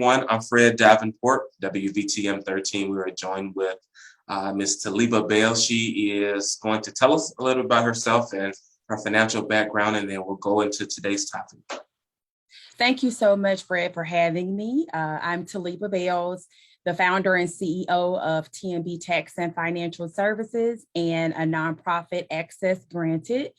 everyone. I'm Fred Davenport, WVTM 13. We are joined with Ms. Talibah Bayles. She is going to tell us a little about herself and her financial background, and then we'll go into today's topic. Thank you so much, Fred, for having me. I'm Talibah Bayles, the founder and CEO of TNB Tax and Financial Services and a nonprofit, Access Granted.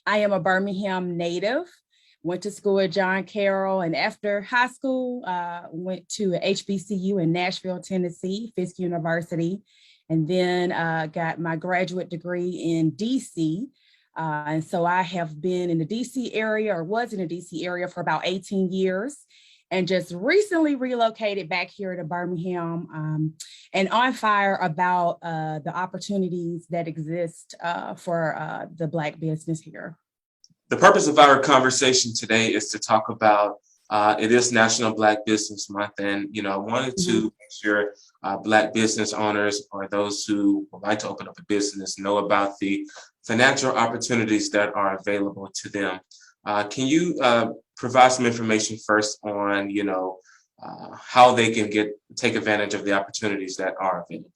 I am a Birmingham native, went to school at John Carroll, and after high school, went to HBCU in Nashville, Tennessee, Fisk University, and then got my graduate degree in DC. And so I have been in the DC area, or was in the DC area, for about 18 years, and just recently relocated back here to Birmingham, and on fire about the opportunities that exist for the Black business here. The purpose of our conversation today is to talk about it is National Black Business Month, and I wanted to make sure Black business owners or those who would like to open up a business know about the financial opportunities that are available to them. Can you provide some information first on how they can take advantage of the opportunities that are available?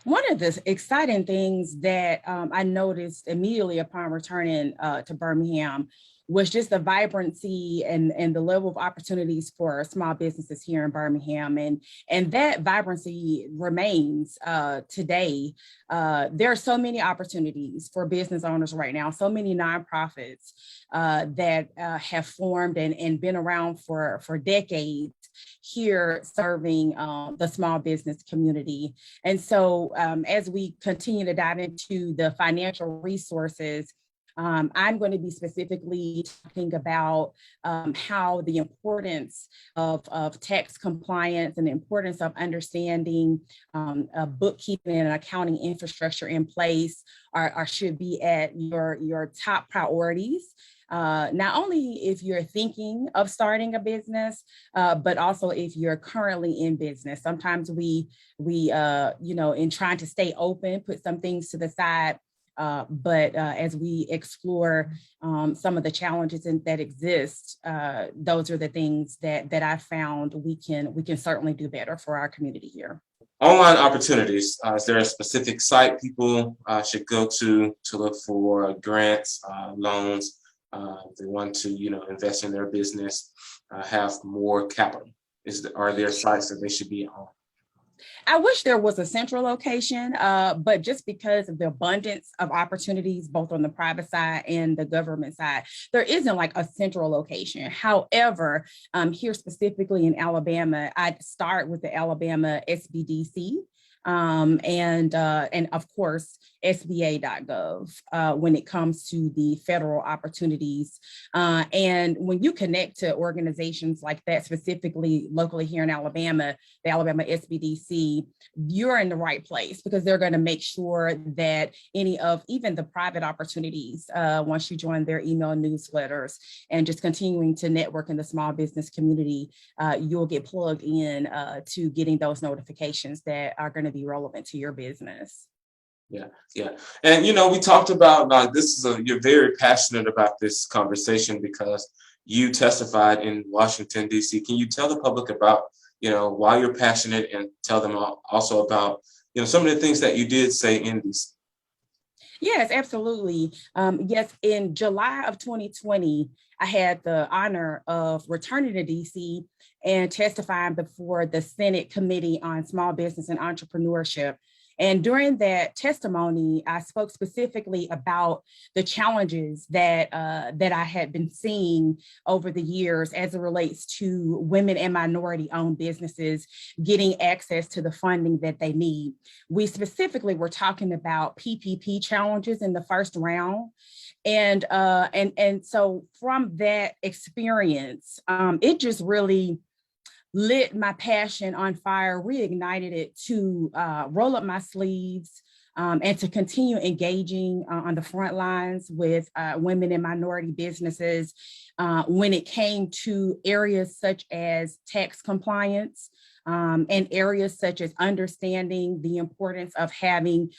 One of the exciting things that I noticed immediately upon returning to Birmingham was just the vibrancy and the level of opportunities for small businesses here in Birmingham. And that vibrancy remains today. There are so many opportunities for business owners right now, so many nonprofits that have formed and been around for decades here serving the small business community. And so as we continue to dive into the financial resources, I'm going to be specifically talking about how the importance of tax compliance and the importance of understanding bookkeeping and accounting infrastructure in place should be at your top priorities. Not only if you're thinking of starting a business, but also if you're currently in business. Sometimes we in trying to stay open, put some things to the side. But as we explore some of the challenges that exist, those are the things that I found we can certainly do better for our community here. Online opportunities. Is there a specific site people should go to look for grants, loans? If they want to, invest in their business, have more capital. Are there sites that they should be on? I wish there was a central location, but just because of the abundance of opportunities, both on the private side and the government side, there isn't like a central location. However, here specifically in Alabama, I'd start with the Alabama SBDC. And of course, SBA.gov when it comes to the federal opportunities. And when you connect to organizations like that, specifically locally here in Alabama, the Alabama SBDC, you're in the right place because they're going to make sure that any of even the private opportunities, once you join their email newsletters and just continuing to network in the small business community, you'll get plugged in to getting those notifications that are going to be relevant to your business. Yeah. And, we talked about you're very passionate about this conversation because you testified in Washington, D.C. Can you tell the public about, why you're passionate and tell them also about, some of the things that you did say in D.C.? Yes, absolutely. Yes, in July of 2020, I had the honor of returning to DC and testifying before the Senate Committee on Small Business and Entrepreneurship. And during that testimony, I spoke specifically about the challenges that I had been seeing over the years as it relates to women and minority-owned businesses getting access to the funding that they need. We specifically were talking about PPP challenges in the first round. And so from that experience, it just really lit my passion on fire, reignited it to roll up my sleeves and to continue engaging on the front lines with women and minority businesses when it came to areas such as tax compliance and areas such as understanding the importance of having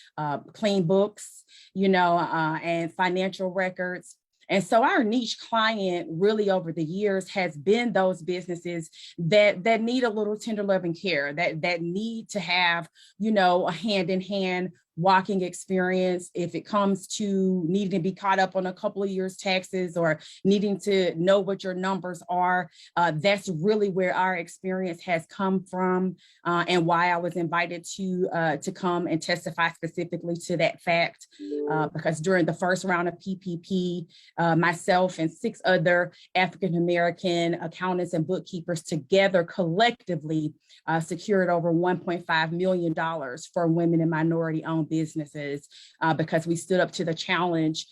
clean books, and financial records. And so our niche client really over the years has been those businesses that need a little tender loving care, that need to have, a hand in hand walking experience if it comes to needing to be caught up on a couple of years taxes or needing to know what your numbers are. That's really where our experience has come from, and why I was invited to come and testify specifically to that fact, because during the first round of PPP, myself and 6 other African American accountants and bookkeepers together collectively secured over $1.5 million for women and minority-owned businesses, because we stood up to the challenge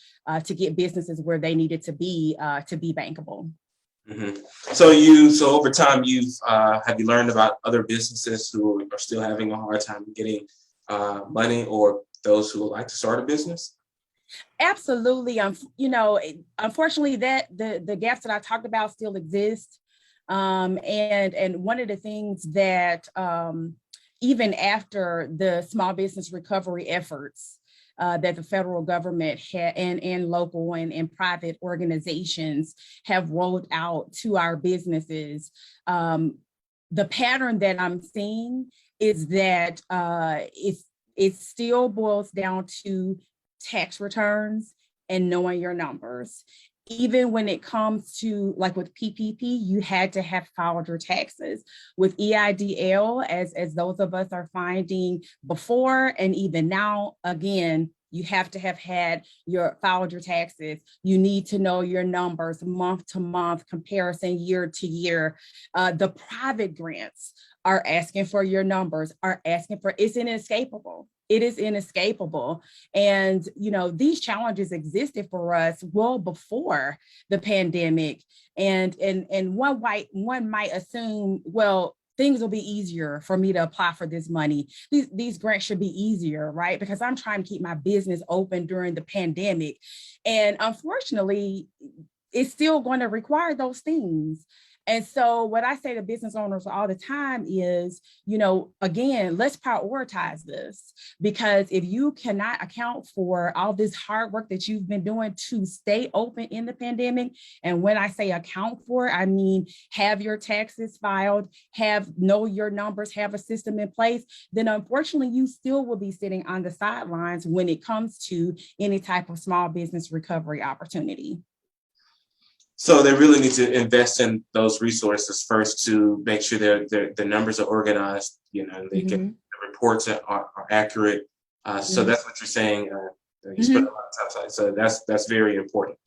to get businesses where they needed to be bankable. Mm-hmm. So over time, have you learned about other businesses who are still having a hard time getting money, or those who would like to start a business? Absolutely. Unfortunately, that the gaps that I talked about still exist. And one of the things that even after the small business recovery efforts that the federal government and local and private organizations have rolled out to our businesses, the pattern that I'm seeing is that it still boils down to tax returns and knowing your numbers. Even when it comes to, like with PPP, you had to have filed your taxes. With EIDL, as those of us are finding before and even now, again, you have to have filed your taxes. You need to know your numbers month to month, comparison year to year. The private grants are asking for your numbers, it's inescapable. It is inescapable. And, these challenges existed for us well before the pandemic. And one might assume, well, things will be easier for me to apply for this money. These grants should be easier, right? Because I'm trying to keep my business open during the pandemic. And unfortunately, it's still going to require those things. And so what I say to business owners all the time is, again, let's prioritize this, because if you cannot account for all this hard work that you've been doing to stay open in the pandemic, and when I say account for, I mean have your taxes filed, know your numbers, have a system in place, then unfortunately you still will be sitting on the sidelines when it comes to any type of small business recovery opportunity. So they really need to invest in those resources first to make sure the numbers are organized, and they get the reports are accurate. So that's what you're saying. You spend a lot of time, so that's very important.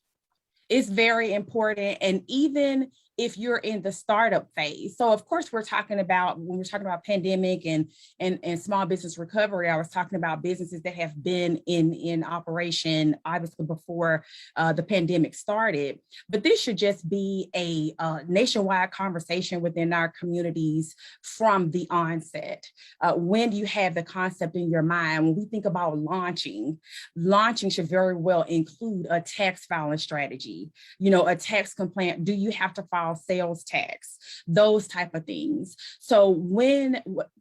It's very important. And even if you're in the startup phase. So of course, when we're talking about pandemic and small business recovery, I was talking about businesses that have been in operation, obviously before the pandemic started. But this should just be a nationwide conversation within our communities from the onset. When you have the concept in your mind, when we think about launching should very well include a tax filing strategy, a tax complaint. Do you have to file sales tax? Those type of things. So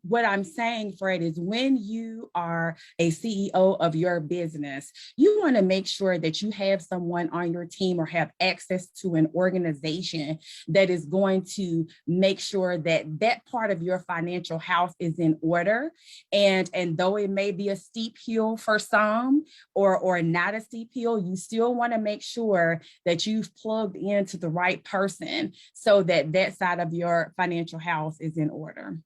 what I'm saying, Fred, is when you are a CEO of your business, you want to make sure that you have someone on your team or have access to an organization that is going to make sure that that part of your financial house is in order. And though it may be a steep hill for some or not a steep hill, you still want to make sure that you've plugged into the right person so that that side of your financial house is in order.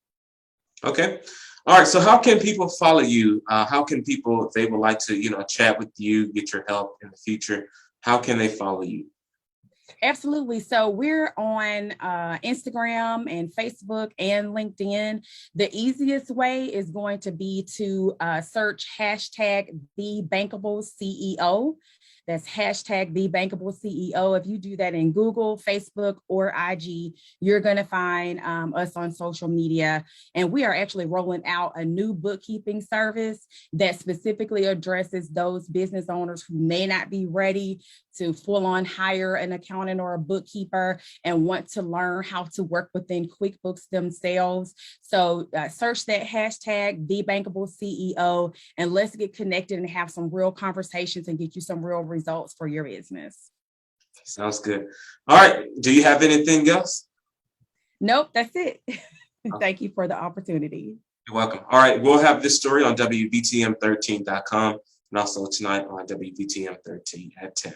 Okay. All right. So how can people follow you? How can people, if they would like to, chat with you, get your help in the future, how can they follow you? Absolutely. So we're on Instagram and Facebook and LinkedIn. The easiest way is going to be to search hashtag the Bankable CEO. That's hashtag the Bankable CEO. If you do that in Google, Facebook, or IG, you're going to find us on social media. And we are actually rolling out a new bookkeeping service that specifically addresses those business owners who may not be ready to full on hire an accountant or a bookkeeper and want to learn how to work within QuickBooks themselves. So search that hashtag, the Bankable CEO, and let's get connected and have some real conversations and get you some real results for your business. Sounds good. All right. Do you have anything else? Nope, that's it. Thank you for the opportunity. You're welcome. All right. We'll have this story on WVTM13.com and also tonight on WVTM 13 at 10.